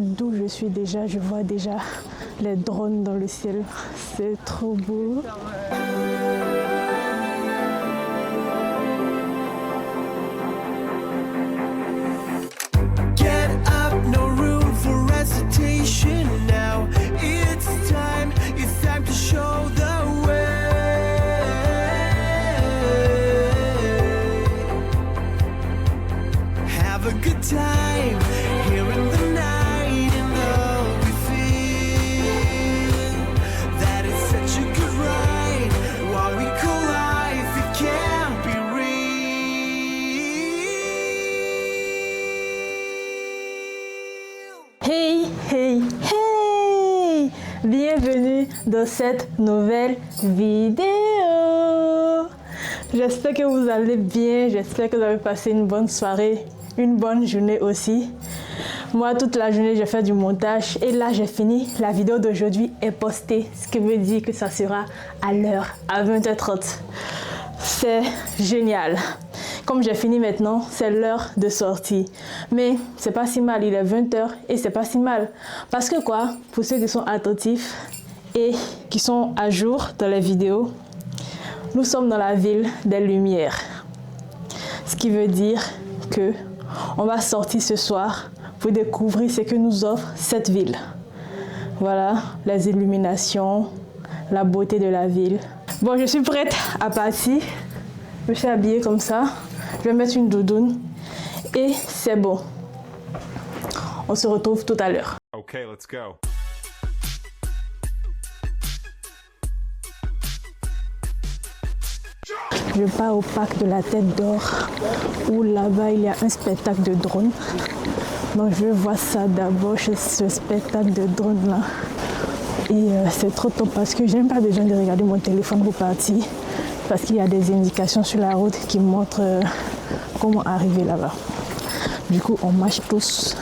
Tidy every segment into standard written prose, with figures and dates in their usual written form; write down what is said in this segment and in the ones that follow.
D'où je suis déjà, je vois déjà les drones dans le ciel. C'est trop beau. Get up, no room for hesitation now. It's time to show the way. Have a good time here in the night, and all we feel that it's such a good ride. What we call life, it can't be real. Hey, hey, hey! Bienvenue dans cette nouvelle vidéo. J'espère que vous allez bien, j'espère que vous avez passé une bonne soirée, une bonne journée aussi. Moi, toute la journée, j'ai fait du montage et là, j'ai fini. La vidéo d'aujourd'hui est postée, ce qui veut dire que ça sera à l'heure, à 20h30. C'est génial. Comme j'ai fini maintenant, c'est l'heure de sortie. Mais c'est pas si mal, il est 20h et c'est pas si mal. Parce que quoi, pour ceux qui sont attentifs et qui sont à jour dans les vidéos, nous sommes dans la ville des Lumières. Ce qui veut dire que on va sortir ce soir pour découvrir ce que nous offre cette ville. Voilà, les illuminations, la beauté de la ville. Bon, je suis prête à partir. Je suis habillée comme ça. Je vais mettre une doudoune et c'est bon. On se retrouve tout à l'heure. Okay, let's go. Je pars au parc de la Tête d'Or où là-bas il y a un spectacle de drone. Donc je vais voir ça d'abord, ce spectacle de drone là. Et c'est trop top parce que j'aime pas déjà de regarder mon téléphone pour partir. Parce qu'il y a des indications sur la route qui montrent comment arriver là-bas. Du coup, on marche tous.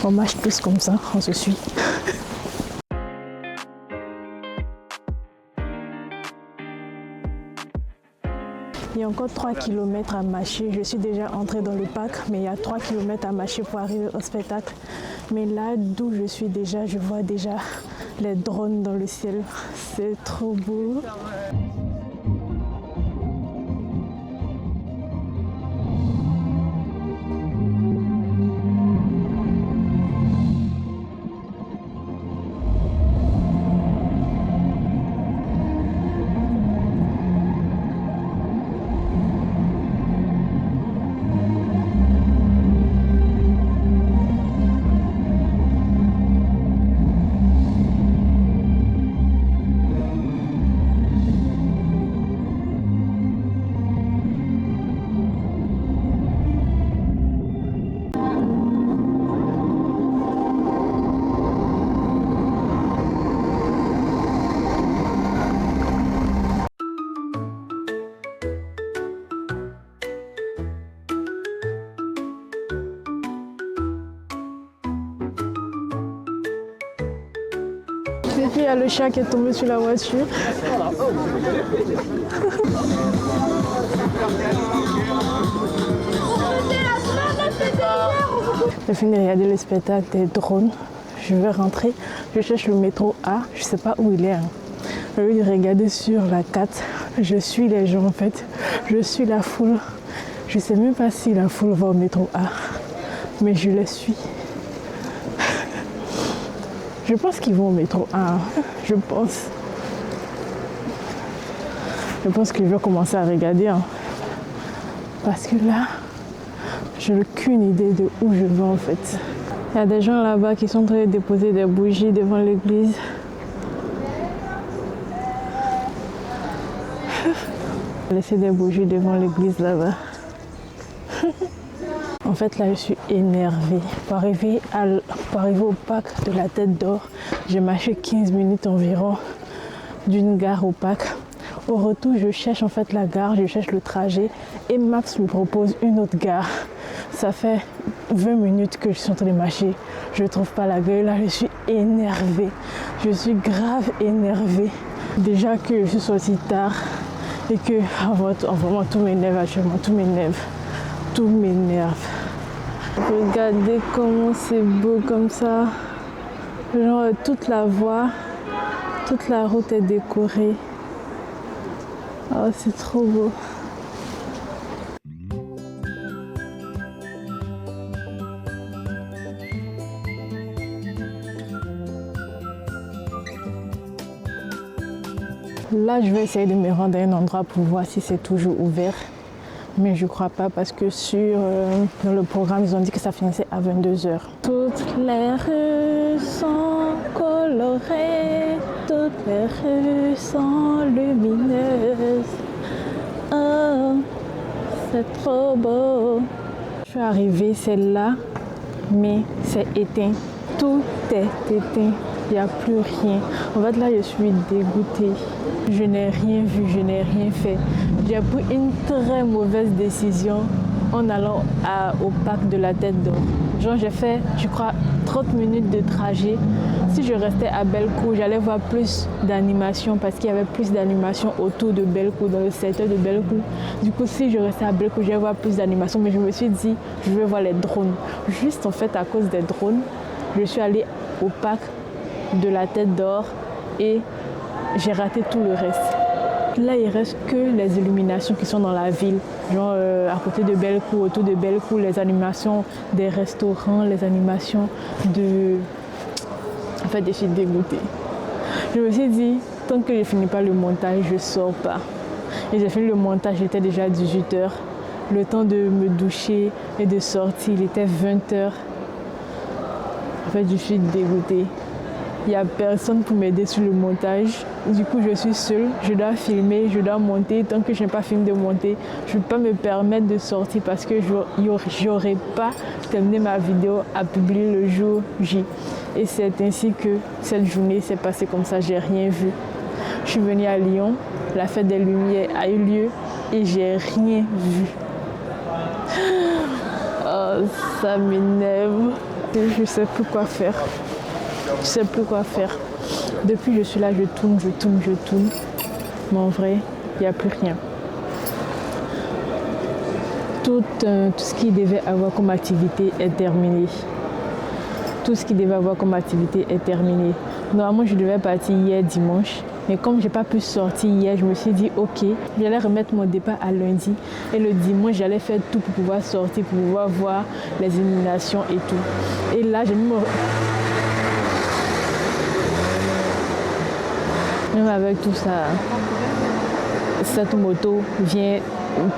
On marche tous comme ça, on se suit. Il y a encore 3 km à marcher. Je suis déjà entrée dans le parc, mais il y a 3 km à marcher pour arriver au spectacle. Mais là, d'où je suis déjà, je vois déjà les drones dans le ciel. C'est trop beau. Et puis il y a le chat qui est tombé sur la voiture. J'ai fini de regarder le spectacle des drones. Je vais rentrer. Je cherche le métro A. Je ne sais pas où il est. Je vais regarder sur la carte. Je suis les gens en fait. Je suis la foule. Je ne sais même pas si la foule va au métro A. Mais je les suis. Je pense qu'ils vont au métro A. Je pense. Je pense que je vais commencer à regarder. Parce que là, je n'ai aucune idée de où je vais en fait. Il y a des gens là-bas qui sont en train de déposer des bougies devant l'église. Laisser des bougies devant l'église là-bas. En fait, là, je suis énervée. Pour arriver au parc de la Tête d'Or, j'ai marché 15 minutes environ d'une gare au parc. Au retour, je cherche en fait la gare, je cherche le trajet et Maps me propose une autre gare. Ça fait 20 minutes que je suis en train de marcher. Je ne trouve pas la gare. Là, je suis énervée. Je suis grave énervée. Déjà que je suis sortie tard et que vraiment tout m'énerve actuellement. Tout m'énerve. Tout m'énerve. Regardez comment c'est beau comme ça. Genre toute la voie, toute la route est décorée. Oh, c'est trop beau. Là, je vais essayer de me rendre à un endroit pour voir si c'est toujours ouvert. Mais je crois pas parce que dans le programme, ils ont dit que ça finissait à 22h. Toutes les rues sont colorées, toutes les rues sont lumineuses. Oh, c'est trop beau. Je suis arrivée, c'est là, mais c'est éteint. Tout est éteint. Il n'y a plus rien. En fait, là, je suis dégoûtée. Je n'ai rien vu, je n'ai rien fait. J'ai pris une très mauvaise décision en allant au parc de la Tête d'Or. Genre, j'ai fait, je crois, 30 minutes de trajet. Si je restais à Bellecour, j'allais voir plus d'animation parce qu'il y avait plus d'animation autour de Bellecour, dans le secteur de Bellecour. Du coup, si je restais à Bellecour, j'allais voir plus d'animation. Mais je me suis dit, je vais voir les drones. Juste en fait, à cause des drones, je suis allée au parc de la Tête d'Or et j'ai raté tout le reste. Là, il reste que les illuminations qui sont dans la ville. Genre à côté de Bellecour, autour de Bellecour, les animations des restaurants, les animations de... En fait, je suis dégoûtée. Je me suis dit, tant que je ne finis pas le montage, je ne sors pas. Et j'ai fini le montage, il était déjà 18h. Le temps de me doucher et de sortir, il était 20h. En fait, je suis dégoûtée. Il n'y a personne pour m'aider sur le montage. Du coup, je suis seule. Je dois filmer, je dois monter. Tant que je n'ai pas fini de monter, je ne peux pas me permettre de sortir parce que je n'aurai pas terminé ma vidéo à publier le jour J. Et c'est ainsi que cette journée s'est passée comme ça. Je n'ai rien vu. Je suis venue à Lyon. La fête des Lumières a eu lieu et j'ai rien vu. Oh, ça m'énerve. Je ne sais plus quoi faire. Je ne sais plus quoi faire. Depuis que je suis là, je tourne. Mais en vrai, il n'y a plus rien. Tout ce qui devait avoir comme activité est terminé. Tout ce qui devait avoir comme activité est terminé. Normalement, je devais partir hier dimanche. Mais comme je n'ai pas pu sortir hier, je me suis dit, ok, j'allais remettre mon départ à lundi. Et le dimanche, j'allais faire tout pour pouvoir sortir, pour pouvoir voir les illuminations et tout. Et là, j'ai mis Même avec tout ça, cette moto vient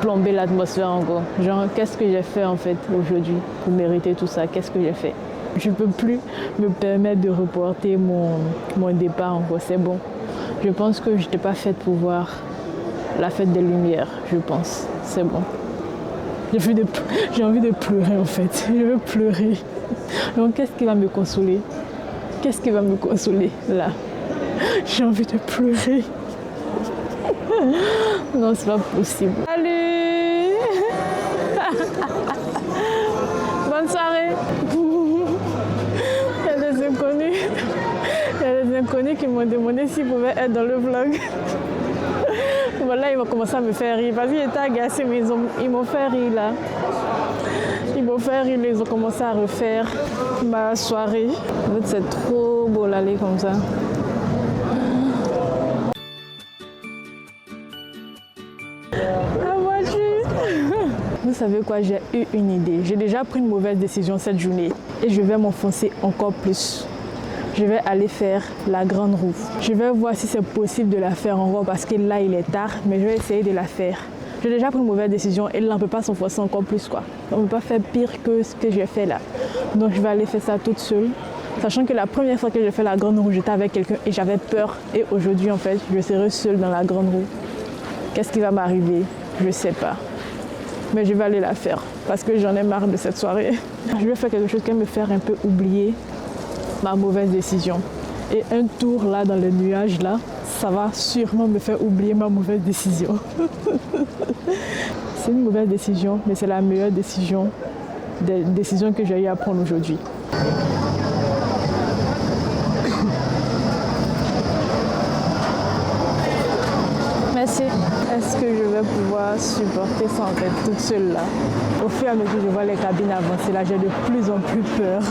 plomber l'atmosphère encore. Genre, qu'est-ce que j'ai fait en fait aujourd'hui pour mériter tout ça? Qu'est-ce que j'ai fait? Je ne peux plus me permettre de reporter mon départ encore, c'est bon. Je pense que je n'étais pas faite pour voir la fête des Lumières, je pense. C'est bon. J'ai envie de pleurer en fait. Je veux pleurer. Donc qu'est-ce qui va me consoler? Qu'est-ce qui va me consoler là? J'ai envie de pleurer. Non, c'est pas possible. Salut. Bonne soirée. Il y a des inconnus. Il y a des inconnus qui m'ont demandé s'ils pouvaient être dans le vlog. Voilà, ils vont commencer à me faire rire. Parce qu'ils étaient agacés, mais ils m'ont fait rire là. Ils m'ont fait rire, ils ont commencé à refaire ma soirée. En fait, c'est trop beau l'aller comme ça. Vous savez quoi, j'ai eu une idée. J'ai déjà pris une mauvaise décision cette journée et je vais m'enfoncer encore plus. Je vais aller faire la grande roue. Je vais voir si c'est possible de la faire encore parce que là il est tard, mais je vais essayer de la faire. J'ai déjà pris une mauvaise décision et là on ne peut pas s'enfoncer encore plus quoi. On ne peut pas faire pire que ce que j'ai fait là. Donc je vais aller faire ça toute seule. Sachant que la première fois que j'ai fait la grande roue, j'étais avec quelqu'un et j'avais peur. Et aujourd'hui en fait, je serai seule dans la grande roue. Qu'est-ce qui va m'arriver? Je ne sais pas. Mais je vais aller la faire parce que j'en ai marre de cette soirée. Je vais faire quelque chose qui va me faire un peu oublier ma mauvaise décision. Et un tour là dans les nuages là, ça va sûrement me faire oublier ma mauvaise décision. C'est une mauvaise décision, mais c'est la meilleure décision des décisions que j'ai eu à prendre aujourd'hui. Merci. Est-ce que je vais pouvoir supporter ça en fait toute seule là? Au fur et à mesure que je vois les cabines avancer là, j'ai de plus en plus peur.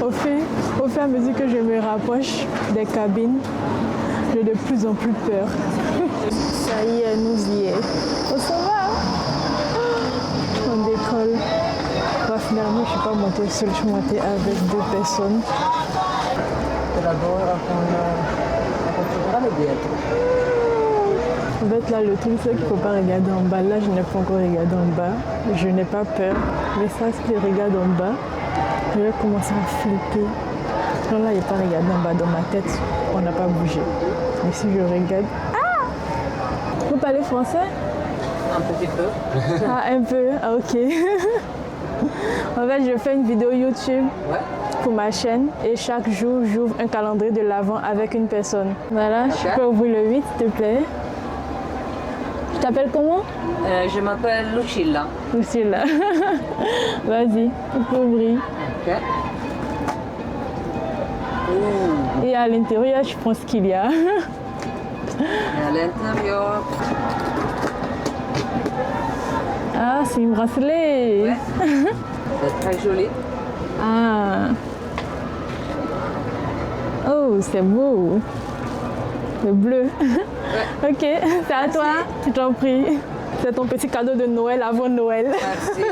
Au fur et à mesure que je me rapproche des cabines, j'ai de plus en plus peur. Ça y est, nous y est. Oh, ça va? On décolle. Bah, finalement, je ne suis pas montée seule, je suis montée avec 2 personnes. En fait, là, le truc, c'est qu'il ne faut pas regarder en bas. Là, je n'ai pas encore regardé en bas. Je n'ai pas peur. Mais ça, si je regarde en bas, je vais commencer à flipper. Non, là, il n'y a pas regardé en bas. Dans ma tête, on n'a pas bougé. Mais si je regarde... Ah! Vous parlez français? Un petit peu. Ah, un peu? Ah, ok. En fait, je fais une vidéo YouTube pour ma chaîne et chaque jour, j'ouvre un calendrier de l'Avent avec une personne. Voilà, Okay. je peux ouvrir le 8, s'il te plaît. Tu t'appelles comment? Je m'appelle Lucilla. Lucilla. Vas-y, tu peux ouvrir. Ok. Ouh. Et à l'intérieur, je pense qu'il y a... Et à l'intérieur, Ah, c'est une bracelet. ouais. C'est très joli. Ah. Oh, c'est beau. Le bleu. Ouais. Ok, c'est à toi. Je t'en prie. C'est ton petit cadeau de Noël avant Noël. Merci.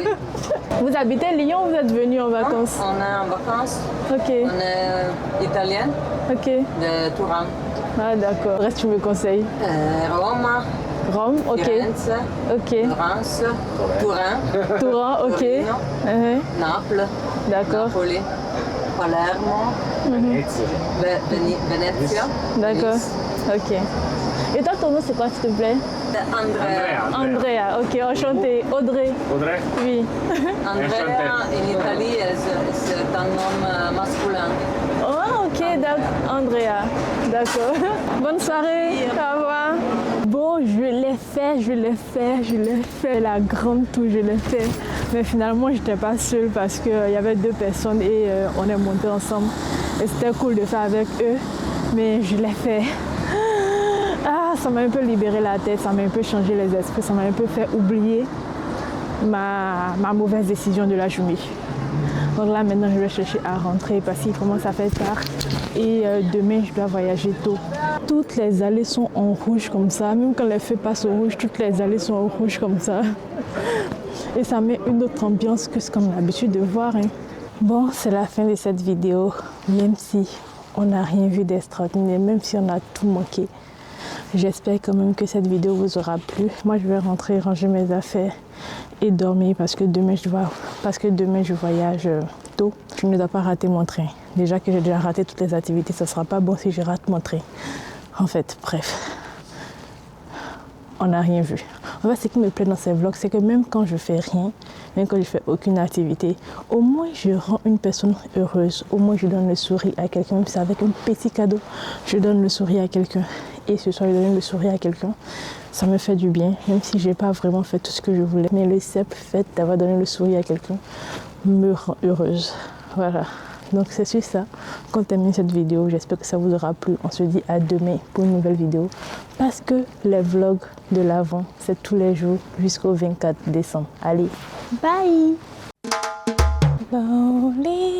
Vous habitez Lyon ou vous êtes venu en vacances? On est en vacances. Ok, On est italien ok. de Turin. Ah d'accord. Reste, tu me conseilles. Rome, Rome, ok. Firenze, Ok. Florence, Turin, Turin, ok. Torino. Naples, D'accord. Napoli, Palermo, Venezia. D'accord. Nice. Ok. Et toi, ton nom, c'est quoi, s'il te plaît? Andrea. Andrea. Ok, enchantée. Audrey. Audrey? Oui. Andrea in Italie c'est un nom masculin. Oh, ok, d'accord. Andrea. D'accord. Bonne soirée. Au revoir. Bon, je l'ai fait. La grande tour, je l'ai fait. Mais finalement, je n'étais pas seule parce qu'il y avait 2 personnes et on est monté ensemble. Et c'était cool de faire avec eux. Mais je l'ai fait. Ah, ça m'a un peu libéré la tête, ça m'a un peu changé les esprits, ça m'a un peu fait oublier ma mauvaise décision de la journée. Donc là, maintenant, je vais chercher à rentrer parce qu'il commence à faire tard. Et demain, je dois voyager tôt. Toutes les allées sont en rouge comme ça. Même quand les feux passent au rouge, toutes les allées sont en rouge comme ça. Et ça met une autre ambiance que ce qu'on a l'habitude de voir. Hein. Bon, c'est la fin de cette vidéo. Même si on n'a rien vu d'extraordinaire, même si on a tout manqué. J'espère quand même que cette vidéo vous aura plu. Moi, je vais rentrer, ranger mes affaires et dormir parce que demain, je voyage tôt. Je ne dois pas rater mon train. Déjà que j'ai déjà raté toutes les activités, ça ne sera pas bon si je rate mon train. En fait, bref, on n'a rien vu. En fait, ce qui me plaît dans ces vlogs, c'est que même quand je fais rien, même quand je fais aucune activité, au moins je rends une personne heureuse. Au moins je donne le sourire à quelqu'un, même si c'est avec un petit cadeau, je donne le sourire à quelqu'un. Et ce soir, je donne le sourire à quelqu'un. Ça me fait du bien, même si je n'ai pas vraiment fait tout ce que je voulais. Mais le simple fait d'avoir donné le sourire à quelqu'un me rend heureuse. Voilà. Donc c'est sur ça qu'on termine cette vidéo. J'espère que ça vous aura plu. On se dit à demain pour une nouvelle vidéo. Parce que les vlogs de l'Avent, c'est tous les jours jusqu'au 24 décembre. Allez, bye! Lonely.